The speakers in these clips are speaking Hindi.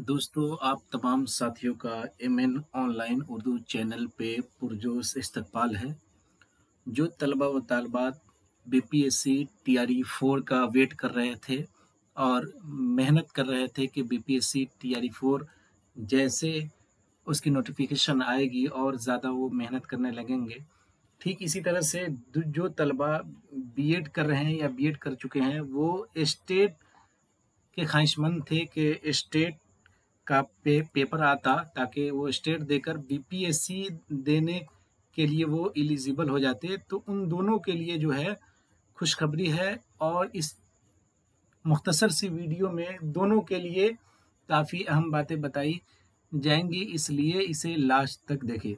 दोस्तों, आप तमाम साथियों का एमएन ऑनलाइन उर्दू चैनल पे पुरजोश इस्तकबाल है। जो तलबा व तालिबात बीपीएससी टीआरई 4 का वेट कर रहे थे और मेहनत कर रहे थे कि बीपीएससी टीआरई 4 जैसे उसकी नोटिफिकेशन आएगी और ज़्यादा वो मेहनत करने लगेंगे। ठीक इसी तरह से जो तलबा बीएड कर रहे हैं या बीएड कर चुके हैं, वो स्टेट के ख्वाहिशमंद थे कि स्टेट का पेपर आता ताकि वो स्टेट देकर बीपीएससी देने के लिए वो एलिजिबल हो जाते। तो उन दोनों के लिए जो है खुशखबरी है और इस मुख्तसर सी वीडियो में दोनों के लिए काफ़ी अहम बातें बताई जाएंगी, इसलिए इसे लास्ट तक देखें।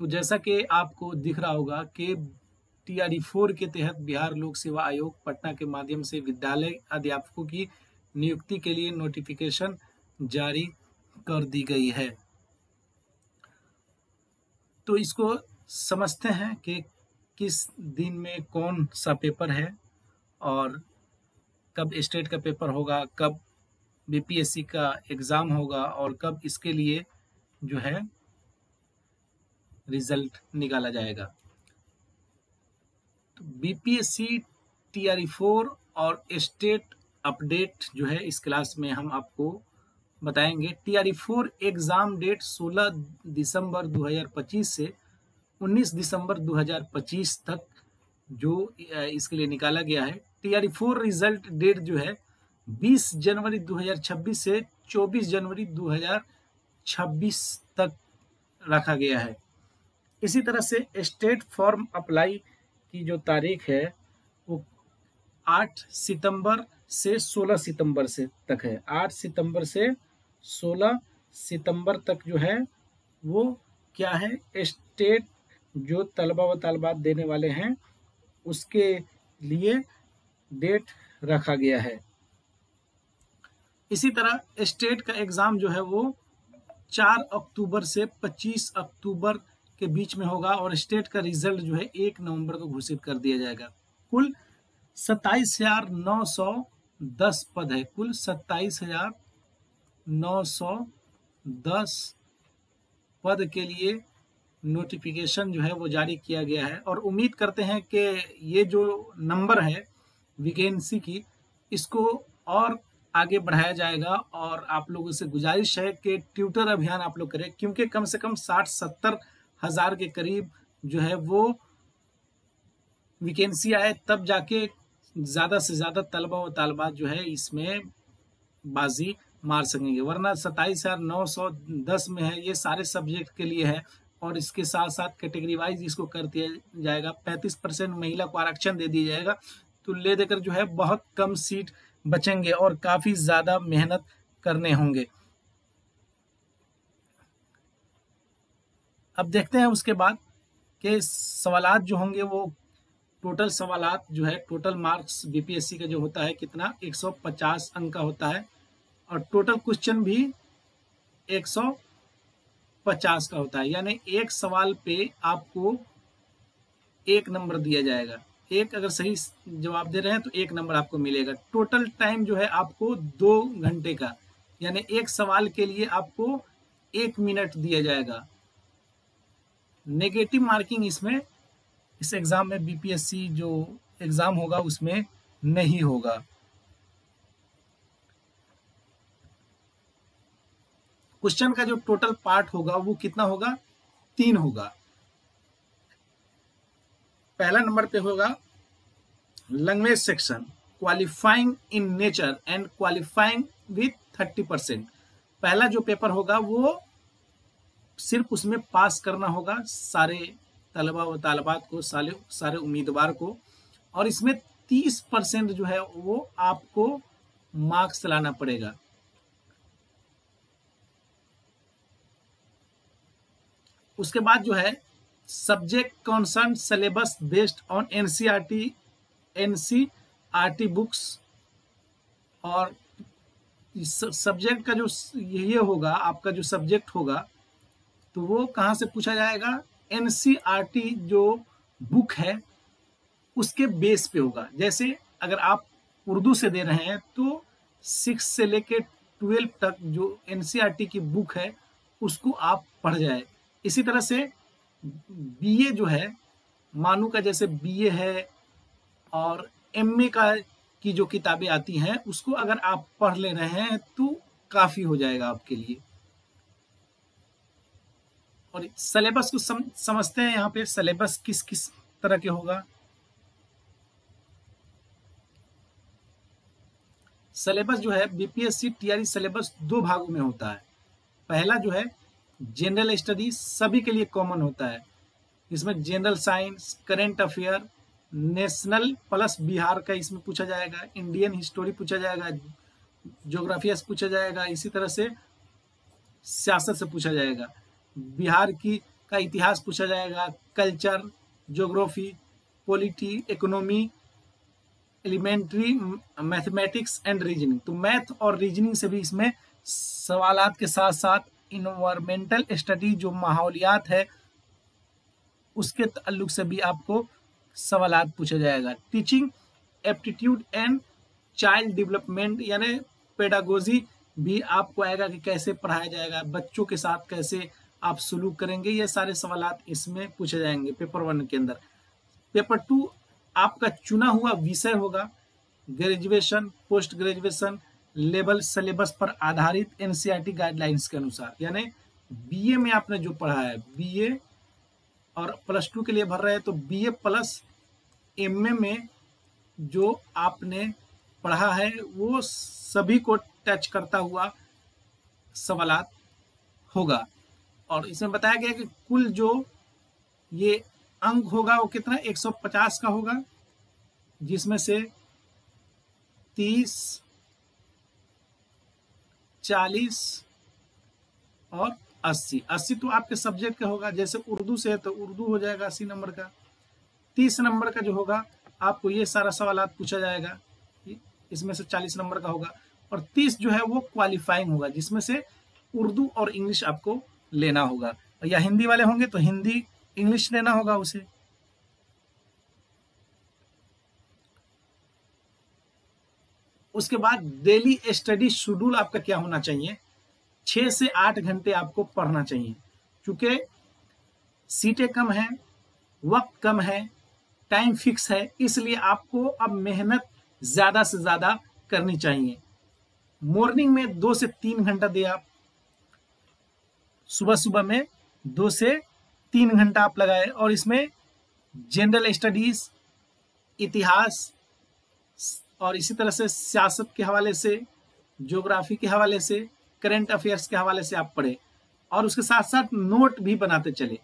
तो जैसा कि आपको दिख रहा होगा कि टीआरई 4 के तहत बिहार लोक सेवा आयोग पटना के माध्यम से विद्यालय अध्यापकों की नियुक्ति के लिए नोटिफिकेशन जारी कर दी गई है। तो इसको समझते हैं कि किस दिन में कौन सा पेपर है और कब स्टेट का पेपर होगा, कब बीपीएससी का एग्ज़ाम होगा और कब इसके लिए जो है रिजल्ट निकाला जाएगा। तो बीपीएससी टीआरई 4 और स्टेट अपडेट जो है इस क्लास में हम आपको बताएंगे। टीआरई 4 एग्ज़ाम डेट 16 दिसंबर 2025 से 19 दिसंबर 2025 तक जो इसके लिए निकाला गया है। टीआरई 4 रिजल्ट डेट जो है 20 जनवरी 2026 से 24 जनवरी 2026 तक रखा गया है। इसी तरह से स्टेट फॉर्म अप्लाई की जो तारीख है वो 8 सितंबर से 16 सितंबर से तक है। 8 सितंबर से 16 सितंबर तक जो है वो क्या है, स्टेट जो तलबा व तालिबात देने वाले हैं उसके लिए डेट रखा गया है। इसी तरह स्टेट का एग्ज़ाम जो है वो 4 अक्टूबर से 25 अक्टूबर के बीच में होगा और स्टेट का रिजल्ट जो है 1 नवंबर को घोषित कर दिया जाएगा। कुल 27,910 पद है। कुल 27,910 पद के लिए नोटिफिकेशन जो है वो जारी किया गया है और उम्मीद करते हैं कि ये जो नंबर है वैकेंसी की, इसको और आगे बढ़ाया जाएगा और आप लोगों से गुजारिश है कि ट्विटर अभियान आप लोग करें, क्योंकि कम से कम 60-70 हज़ार के करीब जो है वो वैकेंसी आए तब जाके ज़्यादा से ज़्यादा तलबा व तालिबात जो है इसमें बाजी मार सकेंगे, वरना 27,910 में है। ये सारे सब्जेक्ट के लिए है और इसके साथ साथ कैटेगरी वाइज इसको कर दिया जाएगा। 35% महिला को आरक्षण दे दिया जाएगा। तो ले देकर जो है बहुत कम सीट बचेंगे और काफ़ी ज़्यादा मेहनत करने होंगे। अब देखते हैं उसके बाद के सवालात जो होंगे वो टोटल सवालात जो है, टोटल मार्क्स बीपीएससी का जो होता है कितना 150 अंक का होता है और टोटल क्वेश्चन भी 150 का होता है। यानी एक सवाल पे आपको 1 नंबर दिया जाएगा। एक अगर सही जवाब दे रहे हैं तो 1 नंबर आपको मिलेगा। टोटल टाइम जो है आपको 2 घंटे का, यानी एक सवाल के लिए आपको 1 मिनट दिया जाएगा। नेगेटिव मार्किंग इसमें इस एग्ज़ाम में बीपीएससी जो एग्ज़ाम होगा उसमें नहीं होगा। क्वेश्चन का जो टोटल पार्ट होगा वो कितना होगा, 3 होगा। पहला नंबर पे होगा language section, qualifying in nature and qualifying with 30%। पहला जो पेपर होगा वो सिर्फ उसमें पास करना होगा सारे तलबा व तालिबात को, सारे उम्मीदवार को, और इसमें 30% जो है वो आपको मार्क्स लाना पड़ेगा। उसके बाद जो है subject concern syllabus based on NCERT books, और सब्जेक्ट का जो ये होगा आपका जो सब्जेक्ट होगा तो वो कहाँ से पूछा जाएगा, एनसीईआरटी जो बुक है उसके बेस पे होगा। जैसे अगर आप उर्दू से दे रहे हैं तो 6 से लेके 12 तक जो एनसीईआरटी की बुक है उसको आप पढ़ जाए। इसी तरह से बीए जो है, मानू का जैसे बीए है और एमए का की जो किताबें आती हैं उसको अगर आप पढ़ ले रहे हैं तो काफी हो जाएगा आपके लिए। और सिलेबस को समझते हैं। यहाँ पे सिलेबस किस किस तरह के होगा। सिलेबस जो है बीपीएससी टीआरई सिलेबस 2 भागों में होता है। पहला जो है जनरल स्टडीज, सभी के लिए कॉमन होता है। इसमें general science, current affair, national plus Bihar का इसमें पूछा जाएगा, इंडियन हिस्टोरी पूछा जाएगा, ज्योग्राफिया से पूछा जाएगा, इसी तरह से सियासत से पूछा जाएगा, बिहार की का इतिहास पूछा जाएगा, culture, geography, polity, economy, elementary, mathematics and reasoning. तो मैथ और रीजनिंग से भी इसमें सवालात के साथ साथ इन्वायरमेंटल स्टडी जो माहौलियात है उसके ताल्लुक से भी आपको सवालात पूछा जाएगा। Teaching aptitude and child development यानी पेडागोजी भी आपको आएगा कि कैसे पढ़ाया जाएगा, बच्चों के साथ कैसे आप सलूक करेंगे, ये सारे सवालात इसमें पूछे जाएंगे पेपर 1 के अंदर। पेपर 2 आपका चुना हुआ विषय होगा, graduation, post graduation level syllabus पर आधारित एनसीईआरटी गाइडलाइंस के अनुसार। यानी बीए में आपने जो पढ़ा है, बीए और +2 के लिए भर रहे हैं तो बीए प्लस एमए में जो आपने पढ़ा है वो सभी को टच करता हुआ सवालात होगा। और इसमें बताया गया कि कुल जो ये अंक होगा वो कितना 150 का होगा, जिसमें से 30, 40 और 80 तो आपके सब्जेक्ट का होगा। जैसे उर्दू से है तो उर्दू हो जाएगा 80 नंबर का। 30 नंबर का जो होगा आपको ये सारा सवालात पूछा जाएगा, इसमें से 40 नंबर का होगा। और 30 जो है वो क्वालिफाइंग होगा, जिसमें से उर्दू और इंग्लिश आपको लेना होगा, या हिंदी वाले होंगे तो हिंदी इंग्लिश लेना होगा उसे। उसके बाद डेली स्टडी शेड्यूल आपका क्या होना चाहिए, 6 से 8 घंटे आपको पढ़ना चाहिए। क्योंकि सीटें कम है, वक्त कम है, टाइम फिक्स है, इसलिए आपको अब मेहनत ज्यादा से ज्यादा करनी चाहिए। मॉर्निंग में 2 से 3 घंटा दे आप, सुबह सुबह में 2 से 3 घंटा आप लगाए, और इसमें जनरल स्टडीज, इतिहास और इसी तरह से सियासत के हवाले से, ज्योग्राफी के हवाले से, करंट अफेयर्स के हवाले से आप पढ़े, और उसके साथ साथ नोट भी बनाते चले।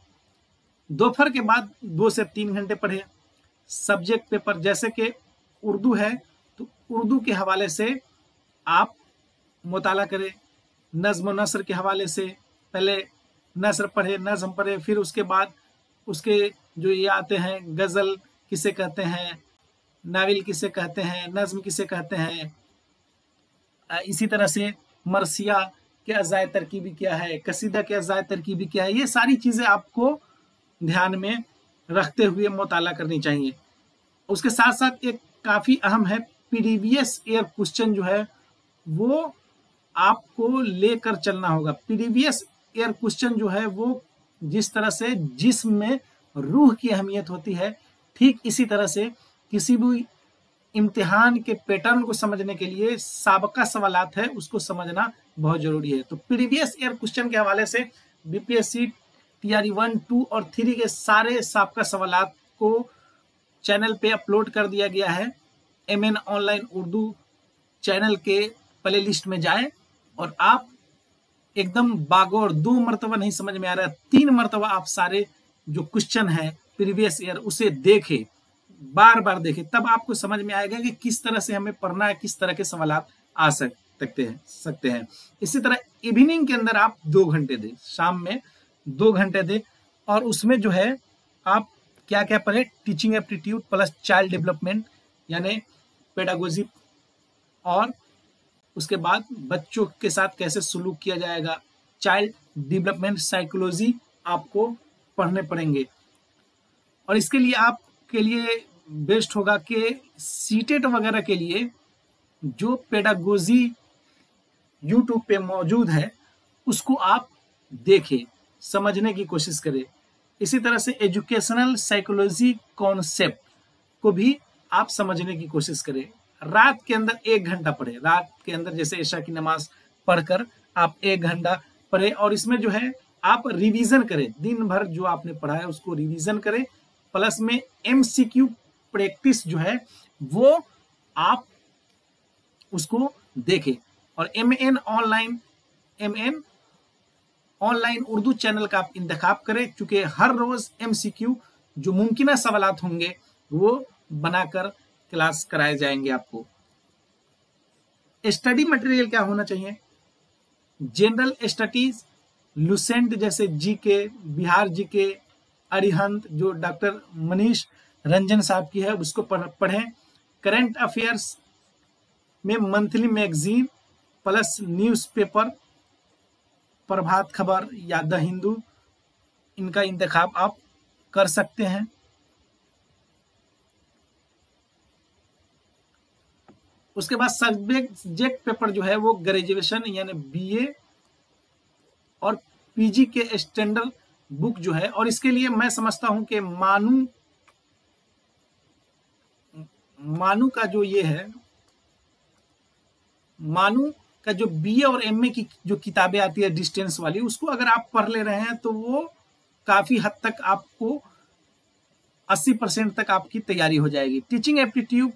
दोपहर के बाद 2 से 3 घंटे पढ़े। सब्जेक्ट पेपर जैसे कि उर्दू है तो उर्दू के हवाले से आप मुताला करें, नज्म नसर के हवाले से पहले नसर पढ़े, नज्म पढ़े, फिर उसके बाद उसके जो ये आते हैं गज़ल किसे कहते हैं, नावल किसे कहते हैं, नज्म किसे कहते हैं, इसी तरह से मरसिया के अज़ाए तरकीबी क्या है, कसीदा के अज़ाए तरकीबी क्या है, ये सारी चीज़ें आपको ध्यान में रखते हुए मुताला करनी चाहिए। उसके साथ साथ एक काफ़ी अहम है, प्रीवियस ईयर क्वेश्चन जो है वो आपको लेकर चलना होगा। प्रीवियस ईयर क्वेश्चन जो है वो जिस तरह से जिस्म में रूह की अहमियत होती है, ठीक इसी तरह से किसी भी इम्तिहान के पैटर्न को समझने के लिए साबका सवालात है उसको समझना बहुत जरूरी है। तो प्रीवियस ईयर क्वेश्चन के हवाले से बीपीएससी टीआरई 1, 2 और 3 के सारे साबका सवालात को चैनल पे अपलोड कर दिया गया है। एमएन ऑनलाइन उर्दू चैनल के प्ले लिस्ट में जाएं और आप एकदम बागौर 2 मरतबा नहीं समझ में आ रहा है, 3 मरतबा आप सारे जो क्वेश्चन है प्रीवियस ईयर उसे देखें, बार बार देखें, तब आपको समझ में आएगा कि किस तरह से हमें पढ़ना है, किस तरह के सवालात आ सकते हैं। इसी तरह इवनिंग के अंदर आप 2 घंटे दें, शाम में 2 घंटे दें, और उसमें जो है आप क्या क्या पढ़े, teaching aptitude plus child development यानी पेडागोजी, और उसके बाद बच्चों के साथ कैसे सलूक किया जाएगा, चाइल्ड डेवलपमेंट साइकोलॉजी आपको पढ़ने पड़ेंगे। और इसके लिए आपके लिए बेस्ट होगा कि सीटेट वगैरह के लिए जो पेडागोजी यूट्यूब पे मौजूद है उसको आप देखें, समझने की कोशिश करें। इसी तरह से एजुकेशनल साइकोलॉजी कॉन्सेप्ट को भी आप समझने की कोशिश करें। रात के अंदर 1 घंटा पढ़े, रात के अंदर जैसे ईशा की नमाज पढ़कर आप 1 घंटा पढ़े और इसमें जो है आप रिवीजन करें, दिन भर जो आपने पढ़ा है उसको रिवीजन करें, प्लस में MCQ प्रैक्टिस जो है वो आप उसको देखें। और MN ऑनलाइन उर्दू चैनल का आप इंतखाब करें, क्योंकि हर रोज MCQ जो मुमकिन सवालात होंगे वो बनाकर क्लास कराए जाएंगे आपको। स्टडी मटेरियल क्या होना चाहिए? जनरल स्टडीज, लुसेंट जैसे जीके, बिहार जीके, अरिहंत जो डॉक्टर मनीष रंजन साहब की है उसको पढ़ें। करंट अफेयर्स में monthly magazine plus newspaper, Prabhat Khabar या द हिंदू, इनका इंतखाब आप कर सकते हैं। उसके बाद सब्जेक्ट पेपर जो है वो ग्रेजुएशन यानी BA और PG के स्टैंडर्ड बुक जो है, और इसके लिए मैं समझता हूं कि मानू का जो ये है, मानू का जो BA और MA की जो किताबें आती है डिस्टेंस वाली, उसको अगर आप पढ़ ले रहे हैं तो वो काफी हद तक आपको 80% तक आपकी तैयारी हो जाएगी। Teaching aptitude,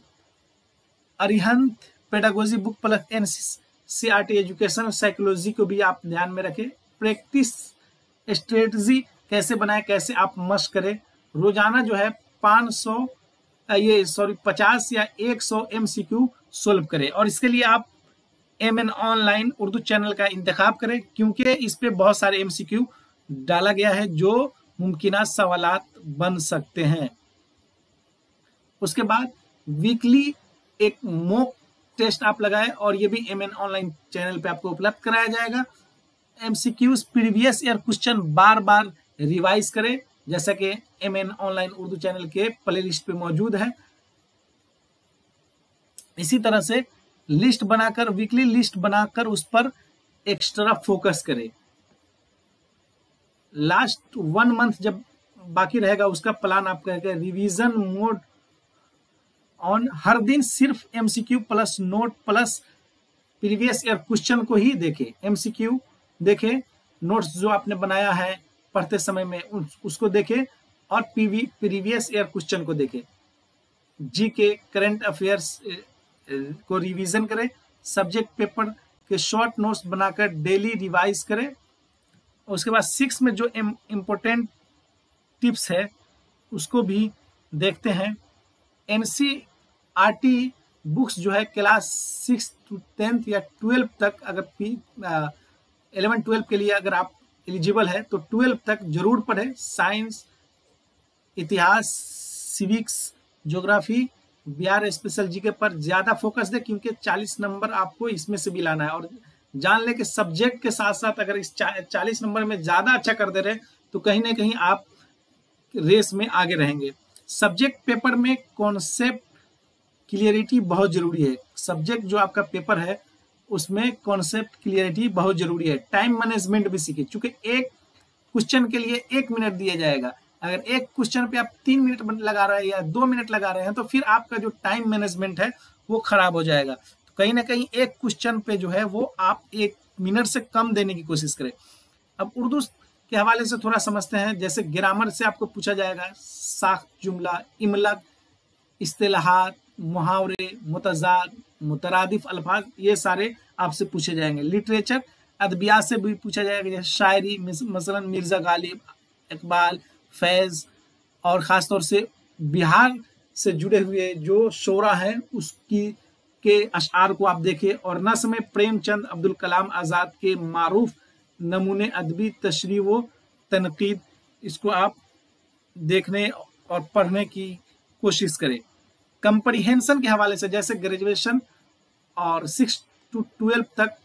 Arihant pedagogy book plus NCERT education psychology को भी आप ध्यान में रखें। प्रैक्टिस स्ट्रेटजी कैसे बनाए, कैसे आप मशक करें। रोजाना जो है 50 या 100 MCQ सोल्व करें, और इसके लिए आप MN ऑनलाइन उर्दू चैनल का इंतखाब करें, क्योंकि इस पे बहुत सारे MCQ डाला गया है जो मुमकिन सवालात बन सकते हैं। उसके बाद वीकली एक मॉक टेस्ट आप लगाए, और ये भी MN ऑनलाइन चैनल पे आपको उपलब्ध कराया जाएगा। MCQs प्रीवियस ईयर क्वेश्चन बार बार रिवाइज करें, जैसा कि MN ऑनलाइन उर्दू चैनल के प्ले लिस्ट पे मौजूद है। इसी तरह से लिस्ट बनाकर, वीकली लिस्ट बनाकर उस पर एक्स्ट्रा फोकस करें। लास्ट 1 मंथ जब बाकी रहेगा उसका प्लान आप करेंगे। रिवीजन मोड ऑन, हर दिन सिर्फ MCQ plus note plus previous year question को ही देखें। MCQ देखें, नोट्स जो आपने बनाया है पढ़ते समय में उसको देखें, और प्रीवियस ईयर क्वेश्चन को देखें। जीके करंट अफेयर्स को रिवीजन करें। सब्जेक्ट पेपर के शॉर्ट नोट्स बनाकर डेली रिवाइज करें। उसके बाद 6 में जो इम्पोर्टेंट टिप्स है उसको भी देखते हैं। NCERT बुक्स जो है क्लास 6 to 10th या 12 तक, अगर 11-12 के लिए अगर आप एलिजिबल है तो 12 तक जरूर पढ़े। साइंस, इतिहास, civics, geography, Bihar special GK पर ज्यादा फोकस दे, क्योंकि 40 नंबर आपको इसमें से भी लाना है। और जान ले कि सब्जेक्ट के साथ साथ अगर इस 40 नंबर में ज्यादा अच्छा कर दे रहे तो कहीं ना कहीं आप रेस में आगे रहेंगे। सब्जेक्ट पेपर में कॉन्सेप्ट क्लियरिटी बहुत जरूरी है। सब्जेक्ट जो आपका पेपर है उसमें कॉन्सेप्ट क्लियरिटी बहुत जरूरी है। टाइम मैनेजमेंट भी सीखिए, क्योंकि एक क्वेश्चन के लिए 1 मिनट दिया जाएगा। अगर एक क्वेश्चन पे आप 3 मिनट लगा रहे हैं या 2 मिनट लगा रहे हैं तो फिर आपका जो टाइम मैनेजमेंट है वो खराब हो जाएगा। तो कहीं ना कहीं एक क्वेश्चन पे जो है वो आप 1 मिनट से कम देने की कोशिश करें। अब उर्दू के हवाले से थोड़ा समझते हैं। जैसे ग्रामर से आपको पूछा जाएगा, साख्त जुमला, इमलक, इस्तिलाहात, मुहावरे, मुतजाद, मुतरादिफ अल्फाज, ये सारे आपसे पूछे जाएंगे। लिटरेचर, अदबियात से भी पूछा जाएगा, जैसे शायरी, मसलन मिर्जा गालिब, इकबाल, फैज, और ख़ासतौर से बिहार से जुड़े हुए जो शोरा हैं उसकी के अशआर को आप देखें। और नस्म में प्रेमचंद, अब्दुल कलाम आज़ाद के मारूफ नमूने अदबी तशरीह व तनकीद, इसको आप देखने और पढ़ने की कोशिश करें। कंप्रीहेंशन के हवाले से जैसे ग्रेजुएशन और 6 to 12 तक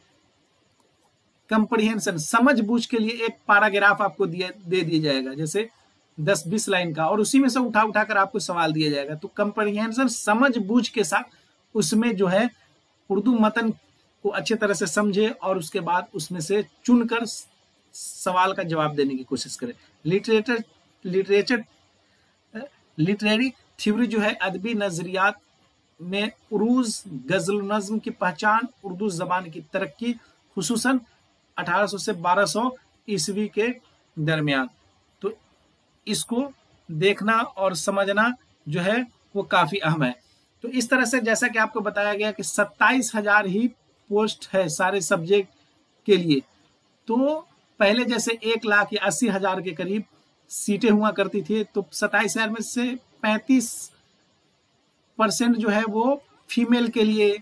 कंप्रीहेंशन समझ बूझ के लिए एक पैराग्राफ आपको दे दिया जाएगा, जैसे 10-20 लाइन का, और उसी में से उठा कर आपको सवाल दिया जाएगा। तो कंप्रीहेंशन समझ बूझ के साथ उसमें जो है उर्दू मतन को अच्छे तरह से समझे और उसके बाद उसमें से चुनकर सवाल का जवाब देने की कोशिश करें। लिटरेरी थ्योरी जो है अदबी नजरियात में उरूज, गजल नज्म की पहचान, उर्दू जबान की तरक्की, खुसूसन 1800 से 1200 ईस्वी के दरमियान। तो इसको देखना और समझना जो है वो काफी अहम है। तो इस तरह से जैसा कि आपको बताया गया कि 27,000 ही पोस्ट है सारे सब्जेक्ट के लिए। तो पहले जैसे 1,80,000 या 80,000 के करीब सीटें हुआ करती थी, तो 27,000 में से 35% जो है वो फीमेल के लिए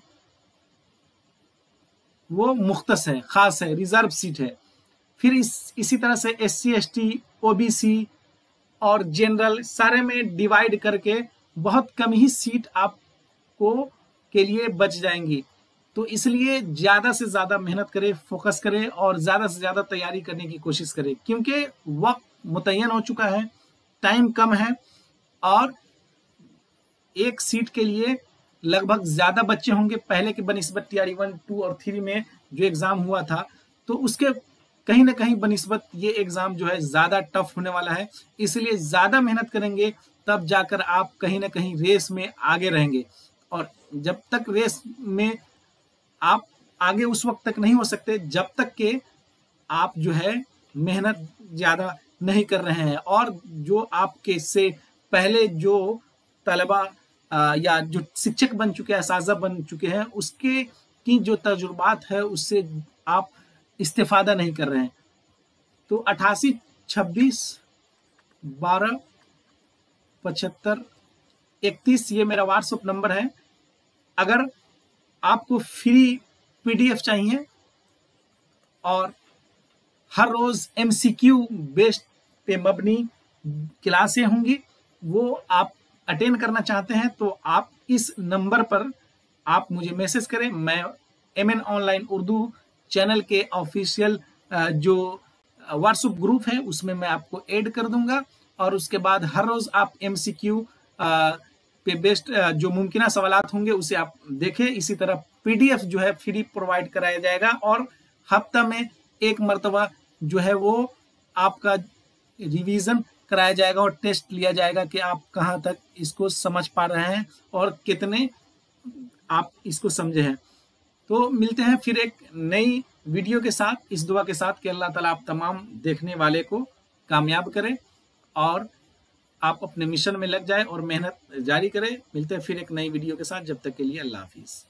वो मुख्तस है, खास है, रिजर्व सीट है। फिर इसी तरह से SC ST OBC और जनरल सारे में डिवाइड करके बहुत कम ही सीट आपको के लिए बच जाएंगी। तो इसलिए ज्यादा से ज्यादा मेहनत करें, फोकस करें और ज्यादा से ज्यादा तैयारी करने की कोशिश करें, क्योंकि वक्त मुतय्यन हो चुका है, टाइम कम है और एक सीट के लिए लगभग ज्यादा बच्चे होंगे। पहले के बनिस्बत TRE 1, 2 और 3 में जो एग्जाम हुआ था, तो उसके कहीं ना कहीं बनिस्बत ये एग्जाम जो है ज्यादा टफ होने वाला है। इसलिए ज्यादा मेहनत करेंगे तब जाकर आप कहीं ना कहीं रेस में आगे रहेंगे। और जब तक रेस में आप आगे उस वक्त तक नहीं हो सकते जब तक के आप जो है मेहनत ज्यादा नहीं कर रहे हैं। और जो आपके से पहले जो तलबा या जो शिक्षक बन चुके हैं, असातिज़ा बन चुके हैं, उसके की जो तजुर्बात है उससे आप इस्तेफादा नहीं कर रहे हैं। तो 88 26 12 75 31 ये मेरा व्हाट्सएप नंबर है। अगर आपको फ्री PDF चाहिए और हर रोज MCQ बेस्ड पे मबनी क्लासें होंगी, वो आप अटेंड करना चाहते हैं, तो आप इस नंबर पर आप मुझे मैसेज करें। मैं MN ऑनलाइन उर्दू चैनल के ऑफिशियल जो व्हाट्सएप ग्रुप है उसमें मैं आपको ऐड कर दूंगा। और उसके बाद हर रोज आप MCQ पे बेस्ड जो मुमकिन सवालात होंगे उसे आप देखें। इसी तरह PDF जो है फ्री प्रोवाइड कराया जाएगा और हफ्ता में एक मरतबा जो है वो आपका रिवीजन कराया जाएगा और टेस्ट लिया जाएगा कि आप कहाँ तक इसको समझ पा रहे हैं और कितने आप इसको समझे हैं। तो मिलते हैं फिर एक नई वीडियो के साथ, इस दुआ के साथ कि अल्लाह ताला आप तमाम देखने वाले को कामयाब करे और आप अपने मिशन में लग जाए और मेहनत जारी करें। मिलते हैं फिर एक नई वीडियो के साथ, जब तक के लिए अल्लाह हाफिज।